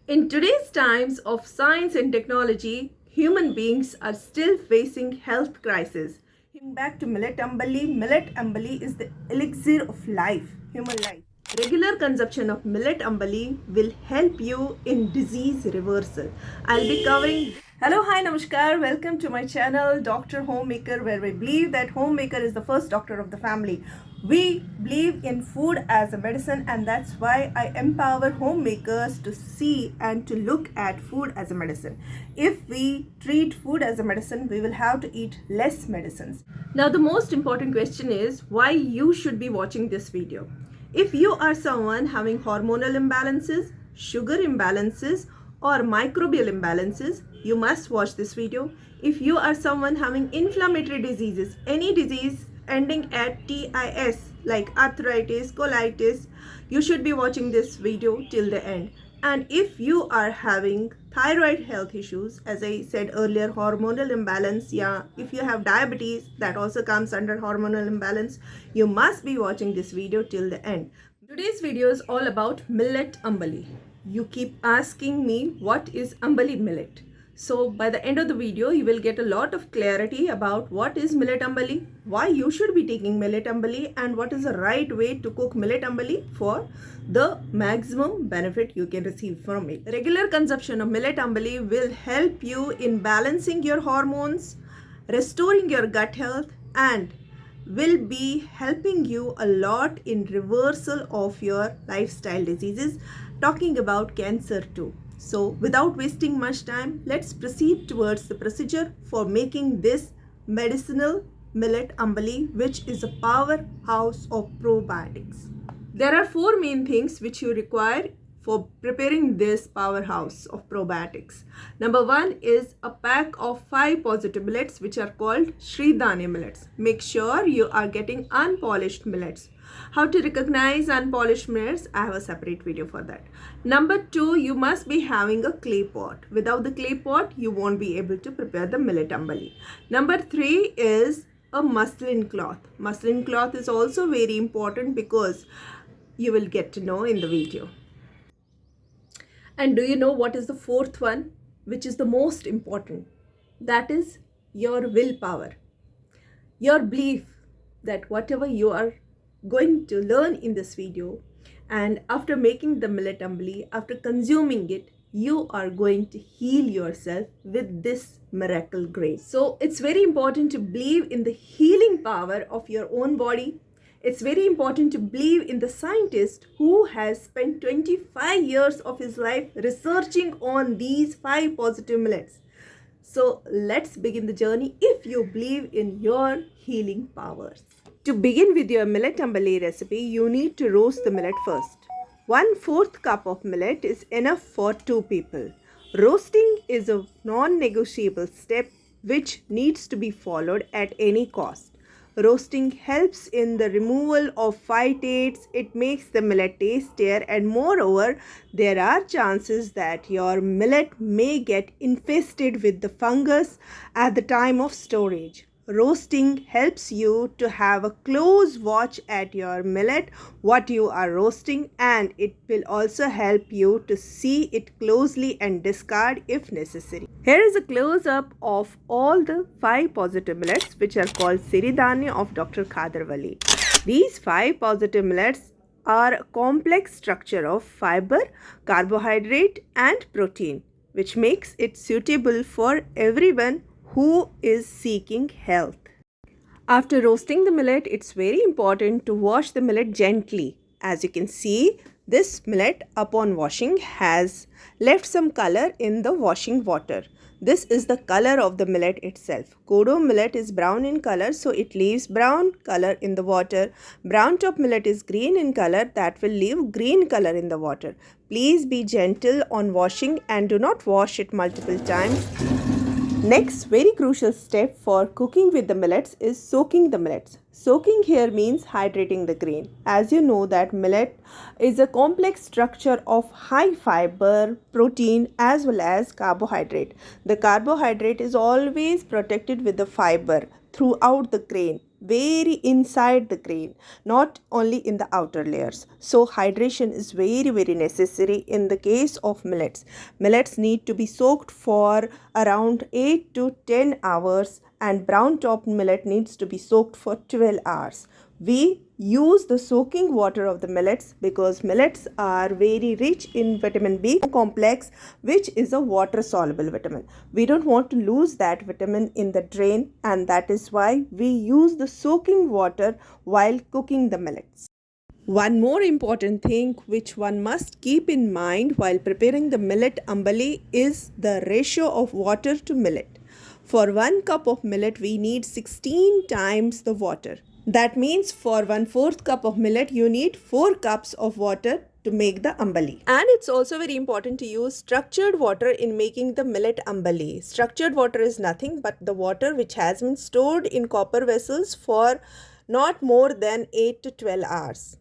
In today's times of science and technology, human beings are still facing health crisis. Back to Millet Ambali. Millet Ambali is the elixir of life, human life. Regular consumption of Millet Ambali will help you in disease reversal. I'll be covering. Hello, hi, namaskar. Welcome to my channel, Doctor Homemaker, where we believe that homemaker is the first doctor of the family. We believe in food as a medicine, and that's why I empower homemakers to see and to look at food as a medicine. If we treat food as a medicine, we will have to eat less medicines. Now, the most important question is why you should be watching this video. If you are someone having hormonal imbalances, sugar imbalances, or microbial imbalances, you must watch this video. If you are someone having inflammatory diseases, any disease ending at TIS like arthritis, colitis, you should be watching this video till the end. And if you are having thyroid health issues, as I said earlier, hormonal imbalance, if you have diabetes, that also comes under hormonal imbalance, you must be watching this video till the end. Today's video is all about Millet Ambali. You keep asking me what is Ambali millet. So by the end of the video, you will get a lot of clarity about what is Millet Ambali, why you should be taking Millet Ambali, and what is the right way to cook Millet Ambali for the maximum benefit you can receive from it. Regular consumption of Millet Ambali will help you in balancing your hormones, restoring your gut health, and will be helping you a lot in reversal of your lifestyle diseases, talking about cancer too. So without wasting much time, let's proceed towards the procedure for making this medicinal Millet Ambali, which is a powerhouse of probiotics. There are four main things which you require for preparing this powerhouse of probiotics. Number one is a pack of 5 positive millets which are called SIRIDHANYA millets. Make sure you are getting unpolished millets. How to recognize unpolished millets? I have a separate video for that. Number two, you must be having a clay pot. Without the clay pot, you won't be able to prepare the Millet Ambali. Number three is a muslin cloth. Muslin cloth is also very important because you will get to know in the video. And do you know what is the fourth one, which is the most important? That is your willpower. Your belief that whatever you are going to learn in this video, and after making the Millet Ambali, after consuming it, you are going to heal yourself with this miracle grace. So it's very important to believe in the healing power of your own body. It's very important to believe in the scientist who has spent 25 years of his life researching on these 5 positive millets. So let's begin the journey if you believe in your healing powers. To begin with your Millet Ambali recipe, you need to roast the millet first. 1/4 cup of millet is enough for 2 people. Roasting is a non-negotiable step which needs to be followed at any cost. Roasting helps in the removal of phytates, it makes the millet tastier, and moreover, there are chances that your millet may get infested with the fungus at the time of storage. Roasting helps you to have a close watch at your millet, what you are roasting, and it will also help you to see it closely and discard if necessary. Here is a close-up of all the 5 positive millets which are called SIRIDHANYA of Dr. Khadar Vali. These 5 positive millets are a complex structure of fiber, carbohydrate, and protein, which makes it suitable for everyone who is seeking health. After roasting the millet, it's very important to wash the millet gently. As you can see, this millet upon washing has left some color in the washing water. This is the color of the millet itself. Kodo millet is brown in color, so it leaves brown color in the water. Brown top millet is green in color, that will leave green color in the water. Please be gentle on washing and do not wash it multiple times. Next, very crucial step for cooking with the millets is soaking the millets. Soaking here means hydrating the grain. As you know that millet is a complex structure of high fiber, protein as well as carbohydrate. The carbohydrate is always protected with the fiber throughout the grain. very inside the grain, not only in the outer layers. So hydration is very necessary in the case of millets. Millets need to be soaked for around 8 to 10 hours, and brown top millet needs to be soaked for 12 hours. We use the soaking water of the millets because millets are very rich in vitamin B complex, which is a water soluble vitamin. We don't want to lose that vitamin in the drain, and that is why we use the soaking water while cooking the millets. One more important thing which one must keep in mind while preparing the millet ambali is the ratio of water to millet. For 1 cup of millet, we need 16 times the water. That means for 1/4 cup of millet, you need 4 cups of water to make the ambali. And it's also very important to use structured water in making the millet ambali. Structured water is nothing but the water which has been stored in copper vessels for not more than 8 to 12 hours.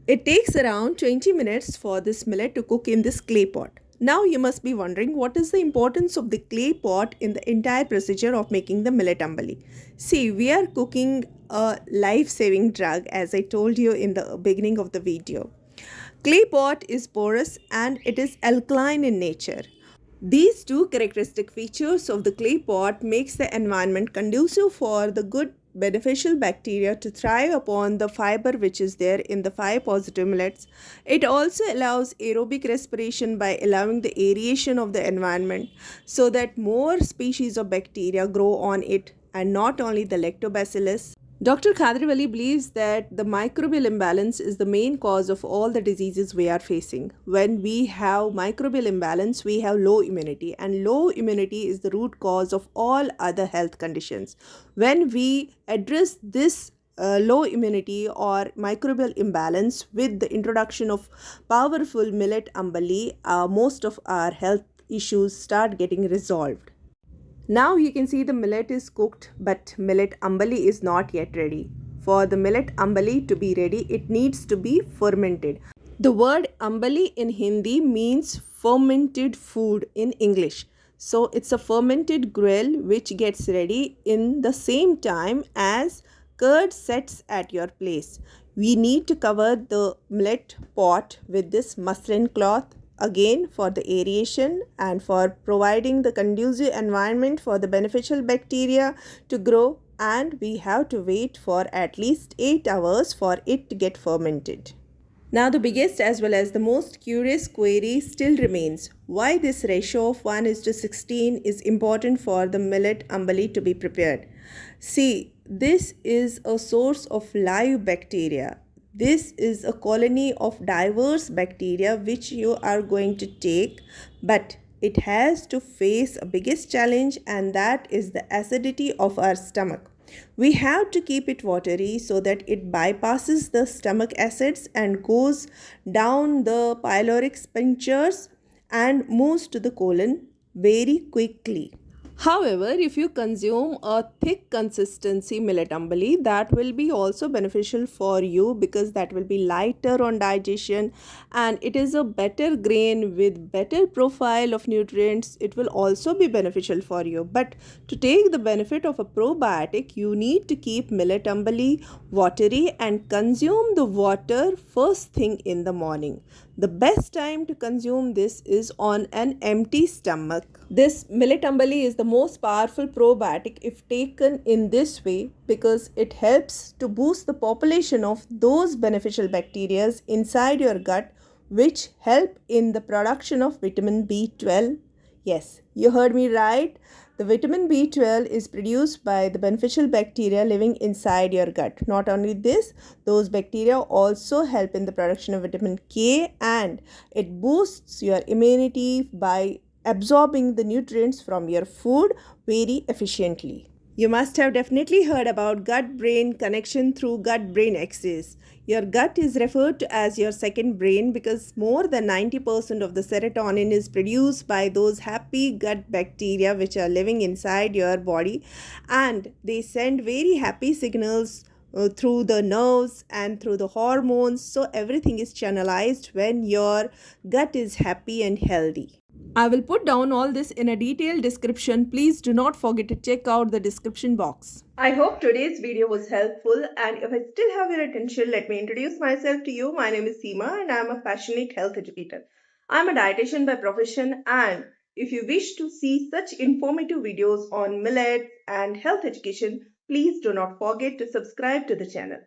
It takes around 20 minutes for this millet to cook in this clay pot. Now you must be wondering, what is the importance of the clay pot in the entire procedure of making the millet ambali? See, we are cooking a life-saving drug, as I told you in the beginning of the video. Clay pot is porous and it is alkaline in nature. These two characteristic features of the clay pot makes the environment conducive for the good beneficial bacteria to thrive upon the fiber which is there in the 5 positive millets. It also allows aerobic respiration by allowing the aeration of the environment so that more species of bacteria grow on it, and not only the lactobacillus. Dr. Khadar believes that the microbial imbalance is the main cause of all the diseases we are facing. When we have microbial imbalance, we have low immunity, and low immunity is the root cause of all other health conditions. When we address this low immunity or microbial imbalance with the introduction of powerful millet ambali, most of our health issues start getting resolved. Now you can see the millet is cooked, but millet ambali is not yet ready. For the millet ambali to be ready, it needs to be fermented. The word ambali in Hindi means fermented food in English. So it's a fermented gruel which gets ready in the same time as curd sets at your place. We need to cover the millet pot with this muslin cloth, again for the aeration and for providing the conducive environment for the beneficial bacteria to grow, and we have to wait for at least 8 hours for it to get fermented. Now the biggest as well as the most curious query still remains: why this ratio of 1:16 is important for the millet ambali to be prepared. See, this is a source of live bacteria. This is a colony of diverse bacteria which you are going to take, but it has to face a biggest challenge, and that is the acidity of our stomach. We have to keep it watery so that it bypasses the stomach acids and goes down the pyloric sphincters and moves to the colon very quickly. However, if you consume a thick consistency millet ambali, that will be also beneficial for you because that will be lighter on digestion, and it is a better grain with better profile of nutrients. It will also be beneficial for you. But to take the benefit of a probiotic, you need to keep millet ambali watery and consume the water first thing in the morning. The best time to consume this is on an empty stomach. This millet ambali is the most powerful probiotic if taken in this way because it helps to boost the population of those beneficial bacteria inside your gut which help in the production of vitamin B12. Yes, you heard me right. The vitamin B12 is produced by the beneficial bacteria living inside your gut. Not only this, those bacteria also help in the production of vitamin K, and it boosts your immunity by absorbing the nutrients from your food very efficiently. You must have definitely heard about gut-brain connection through gut-brain axis. Your gut is referred to as your second brain because more than 90% of the serotonin is produced by those happy gut bacteria which are living inside your body, and they send very happy signals through the nerves and through the hormones. So everything is channelized when your gut is happy and healthy. I will put down all this in a detailed description. Please do not forget to check out the description box. I hope today's video was helpful, and if I still have your attention, let me introduce myself to you. My name is Seema and I am a passionate health educator. I am a dietitian by profession, and if you wish to see such informative videos on millets and health education, please do not forget to subscribe to the channel.